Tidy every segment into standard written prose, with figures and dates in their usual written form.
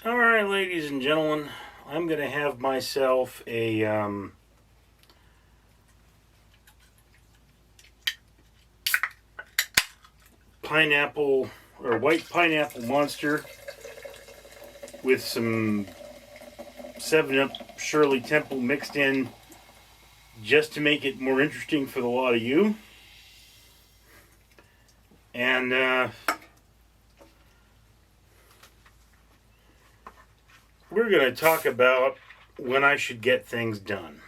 All right, ladies and gentlemen, I'm going to have myself a pineapple or white pineapple monster with some 7 Up Shirley Temple mixed in just to make it more interesting for the lot of you. And we're going to talk about when I should get things done.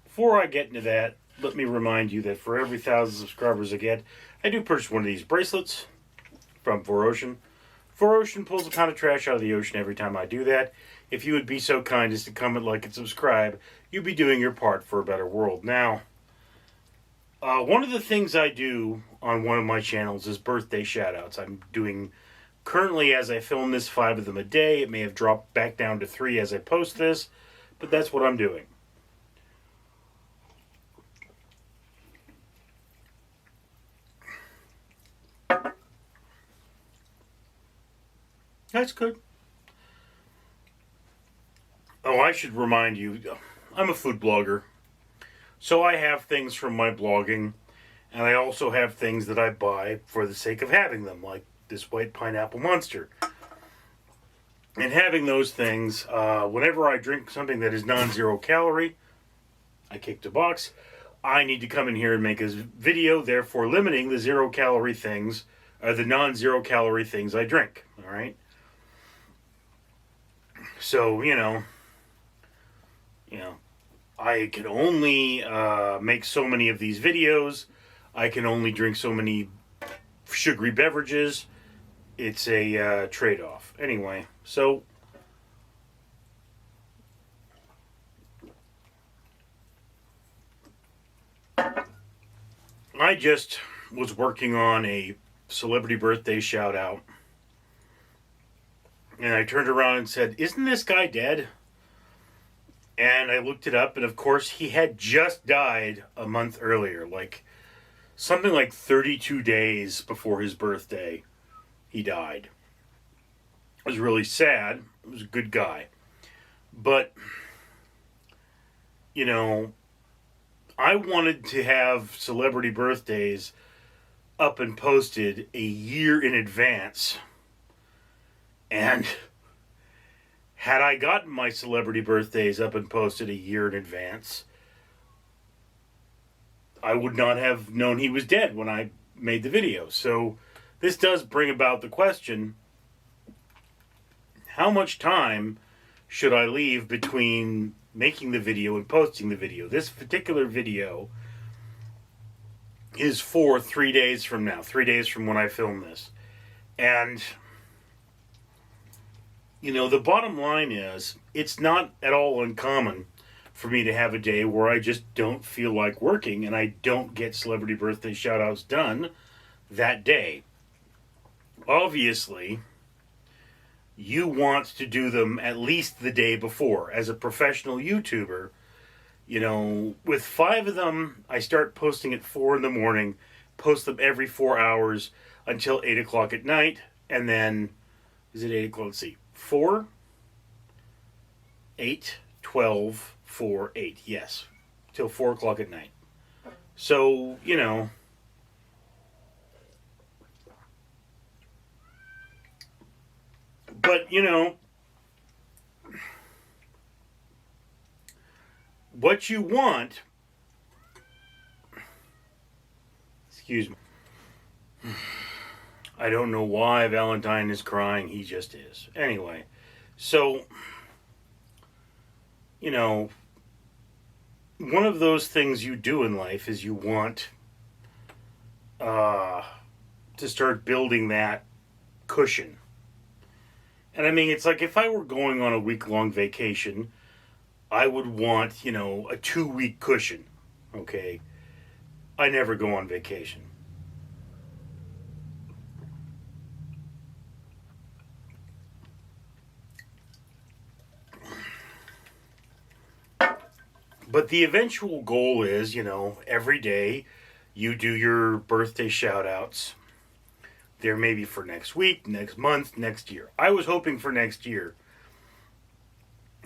Before I get into that, let me remind you that for every 1,000 subscribers I get, I do purchase one of these bracelets from 4Ocean. 4Ocean pulls a pound of trash out of the ocean every time I do that. If you would be so kind as to comment, like, and subscribe, you'd be doing your part for a better world. Now, one of the things I do on one of my channels is birthday shoutouts. I'm doing, currently as I film this, 5 of them a day. It may have dropped back down to 3 as I post this, but that's what I'm doing. That's good. Oh, I should remind you, I'm a food blogger. So I have things from my blogging, and I also have things that I buy for the sake of having them, like this white pineapple monster. And having those things, whenever I drink something that is non-zero calorie, I kicked a box, I need to come in here and make a video, therefore limiting the zero calorie things, or the non-zero calorie things I drink, all right? So, I can only make so many of these videos. I can only drink so many sugary beverages. It's a trade-off. Anyway, so I just was working on a celebrity birthday shout-out. And I turned around and said, "Isn't this guy dead?" And I looked it up, and of course, he had just died a month earlier. Like, something like 32 days before his birthday, he died. It was really sad. He was a good guy. But, I wanted to have celebrity birthdays up and posted a year in advance. And had I gotten my celebrity birthdays up and posted a year in advance, I would not have known he was dead when I made the video. So this does bring about the question, how much time should I leave between making the video and posting the video? This particular video is for 3 days from now, 3 days from when I film this. And the bottom line is, it's not at all uncommon for me to have a day where I just don't feel like working and I don't get celebrity birthday shoutouts done that day. Obviously, you want to do them at least the day before. As a professional YouTuber, with 5 of them, I start posting at 4 in the morning, post them every 4 hours until 8 o'clock at night, and then, is it 8 o'clock? Let's see. 4, 8, 12, 4, 8. Yes. Till 4 o'clock at night. So, But, what you want. Excuse me. I don't know why Valentine is crying. He just is. Anyway, so, one of those things you do in life is you want to start building that cushion. And I mean, it's like if I were going on a week-long vacation, I would want, a 2-week cushion. Okay? I never go on vacation. But the eventual goal is, every day you do your birthday shout outs. There may be for next week, next month, next year. I was hoping for next year.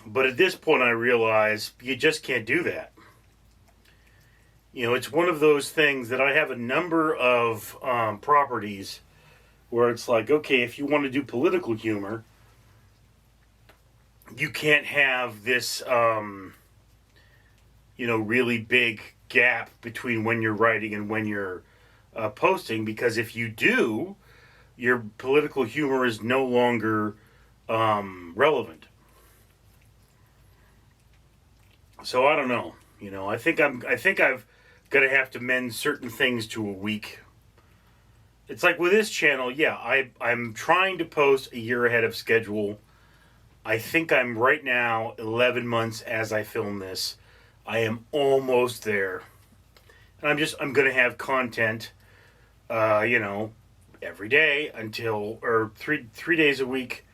But at this point, I realize you just can't do that. It's one of those things that I have a number of properties where it's like, okay, if you want to do political humor, you can't have this, really big gap between when you're writing and when you're posting, because if you do, your political humor is no longer relevant. So I don't know. I think I've got to have to mend certain things to a week. It's like with this channel, yeah, I'm trying to post a year ahead of schedule. I think I'm right now 11 months as I film this. I am almost there. And I'm going to have content, every day or three days a week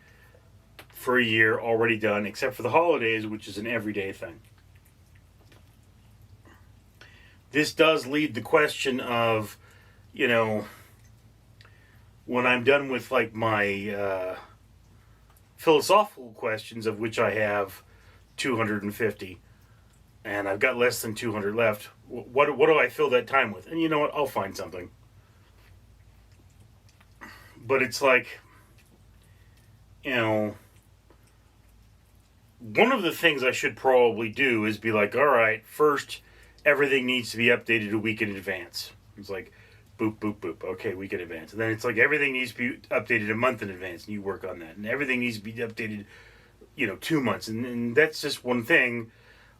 for a year already done, except for the holidays, which is an everyday thing. This does lead the question of, when I'm done with like my philosophical questions, of which I have 250, and I've got less than 200 left. What do I fill that time with? And you know what? I'll find something. But it's like, one of the things I should probably do is be like, all right, first, everything needs to be updated a week in advance. It's like, boop, boop, boop. Okay, week in advance. And then it's like everything needs to be updated a month in advance, and you work on that. And everything needs to be updated, 2 months. And that's just one thing.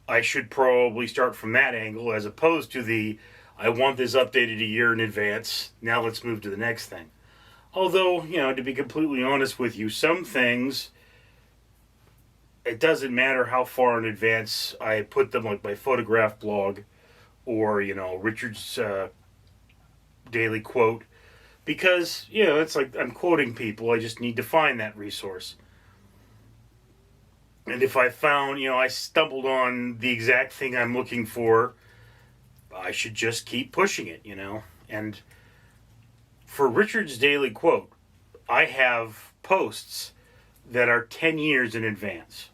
I should probably start from that angle as opposed to I want this updated a year in advance. Now let's move to the next thing. Although, to be completely honest with you, some things, it doesn't matter how far in advance I put them, like my photograph blog or, Richard's daily quote, because, it's like I'm quoting people. I just need to find that resource. And if I found, I stumbled on the exact thing I'm looking for, I should just keep pushing it, And for Richard's daily quote, I have posts that are 10 years in advance.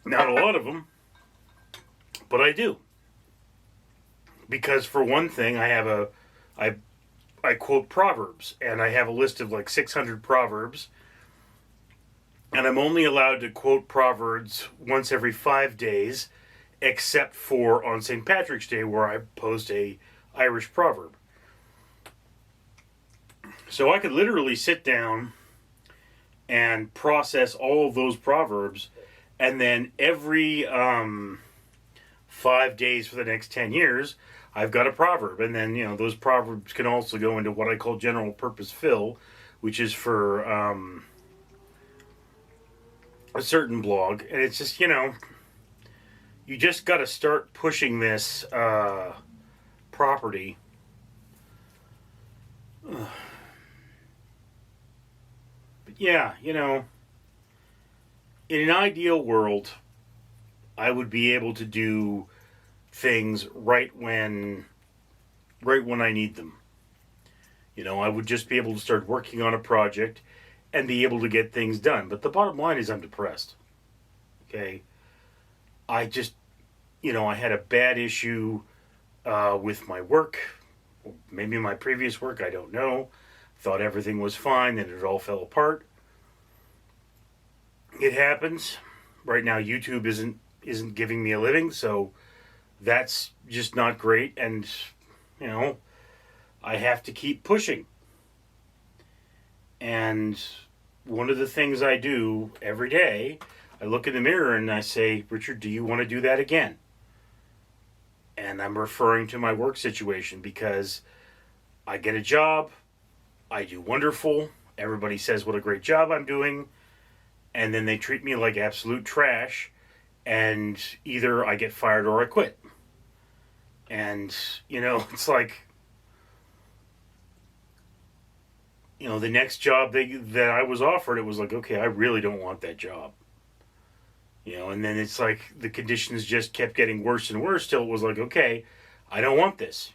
Not a lot of them, but I do. Because for one thing, I quote Proverbs, and I have a list of like 600 Proverbs, and I'm only allowed to quote Proverbs once every 5 days, except for on St. Patrick's Day, where I post a Irish proverb. So I could literally sit down and process all of those proverbs, and then every 5 days for the next 10 years, I've got a proverb. And then, those proverbs can also go into what I call general purpose fill, which is for a certain blog. And it's just, you just got to start pushing this property. But yeah, in an ideal world, I would be able to do things right when I need them. I would just be able to start working on a project and be able to get things done. But the bottom line is I'm depressed. Okay? I just, I had a bad issue with my work. Maybe my previous work, I don't know. Thought everything was fine, then it all fell apart. It happens. Right now YouTube isn't giving me a living, so that's just not great, and I have to keep pushing. And one of the things I do every day, I look in the mirror and I say, Richard, do you want to do that again? And I'm referring to my work situation, because I get a job, I do wonderful, everybody says what a great job I'm doing, and then they treat me like absolute trash, and either I get fired or I quit. And, it's like, the next job that I was offered, it was like, okay, I really don't want that job. And then it's like the conditions just kept getting worse and worse till it was like, okay, I don't want this,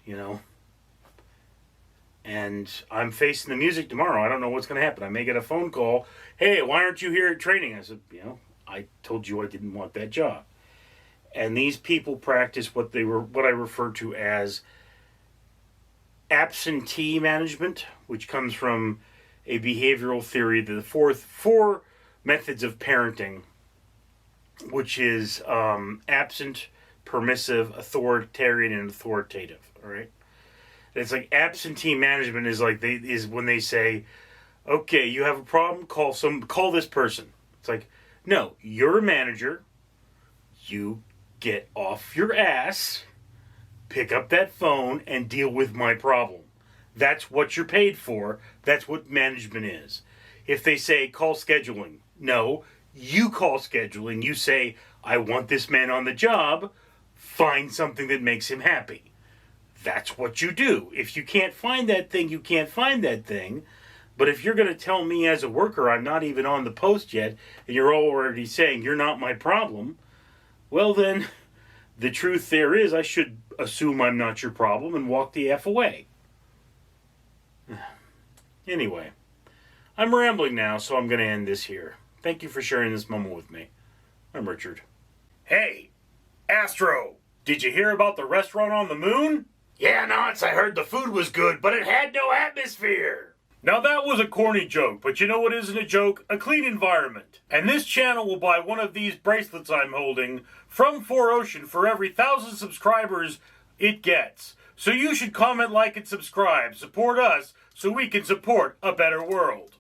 And I'm facing the music tomorrow. I don't know what's going to happen. I may get a phone call. Hey, why aren't you here at training? I said, I told you I didn't want that job. And these people practice what I refer to as absentee management, which comes from a behavioral theory, the four methods of parenting, which is absent, permissive, authoritarian, and authoritative. All right. It's like absentee management is when they say, okay, you have a problem, call this person. It's like, no, you're a manager. You get off your ass, pick up that phone, and deal with my problem. That's what you're paid for. That's what management is. If they say call scheduling, no, you call scheduling. You say, I want this man on the job. Find something that makes him happy. That's what you do. If you can't find that thing, you can't find that thing. But if you're going to tell me as a worker I'm not even on the post yet, and you're already saying you're not my problem, well then, the truth there is I should assume I'm not your problem and walk the F away. Anyway, I'm rambling now, so I'm going to end this here. Thank you for sharing this moment with me. I'm Richard. Hey, Astro, did you hear about the restaurant on the moon? Yeah, Nance, I heard the food was good, but it had no atmosphere. Now that was a corny joke, but you know what isn't a joke? A clean environment. And this channel will buy one of these bracelets I'm holding from 4Ocean for every 1,000 subscribers it gets. So you should comment, like, and subscribe. Support us so we can support a better world.